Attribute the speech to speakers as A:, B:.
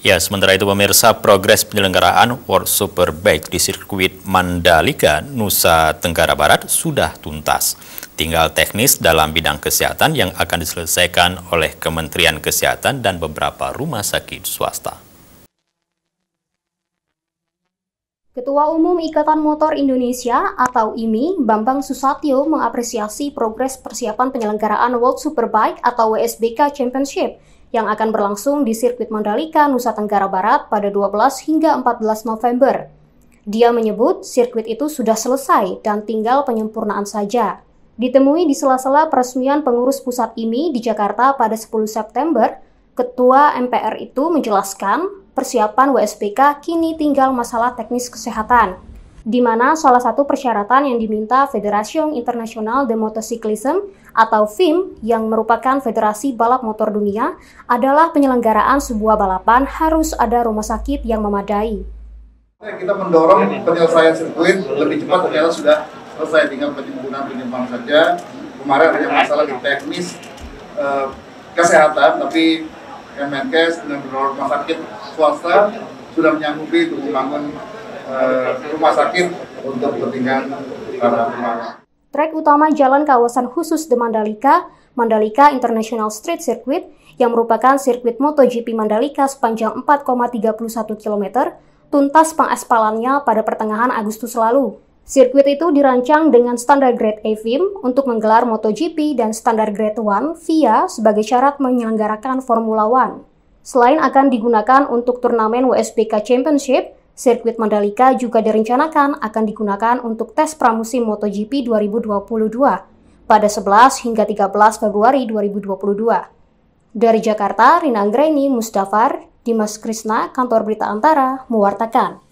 A: Ya, sementara itu pemirsa, progres penyelenggaraan World Superbike di sirkuit Mandalika, Nusa Tenggara Barat sudah tuntas. Tinggal teknis dalam bidang kesehatan yang akan diselesaikan oleh Kementerian Kesehatan dan beberapa rumah sakit swasta.
B: Ketua Umum Ikatan Motor Indonesia atau IMI, Bambang Susatyo mengapresiasi progres persiapan penyelenggaraan World Superbike atau WSBK Championship yang akan berlangsung di sirkuit Mandalika, Nusa Tenggara Barat pada 12 hingga 14 November. Dia menyebut sirkuit itu sudah selesai dan tinggal penyempurnaan saja. Ditemui di sela-sela peresmian pengurus pusat IMI di Jakarta pada 10 September, Ketua MPR itu menjelaskan persiapan WSBK kini tinggal masalah teknis kesehatan, di mana salah satu persyaratan yang diminta Federation International de Motorcyclism atau FIM yang merupakan federasi balap motor dunia adalah penyelenggaraan sebuah balapan harus ada rumah sakit yang memadai.
C: Kita mendorong penyelesaian sirkuit lebih cepat, ternyata sudah selesai, tinggal penyempurnaan saja. Kemarin ada masalah di teknis kesehatan, tapi Kemenkes dan beberapa rumah sakit swasta sudah menyanggupi untuk membangun rumah sakit untuk kepentingan para pembalap.
B: Trek utama jalan kawasan khusus The Mandalika, Mandalika International Street Circuit, yang merupakan sirkuit MotoGP Mandalika sepanjang 4,31 km, tuntas pengaspalannya pada pertengahan Agustus lalu. Sirkuit itu dirancang dengan standar grade A FIM untuk menggelar MotoGP dan standar grade 1 FIA sebagai syarat menyelenggarakan Formula One. Selain akan digunakan untuk turnamen WSBK Championship, sirkuit Mandalika juga direncanakan akan digunakan untuk tes pramusim MotoGP 2022 pada 11 hingga 13 Februari 2022. Dari Jakarta, Rina Anggraini, Mustafar, Dimas Krisna, Kantor Berita Antara, mewartakan.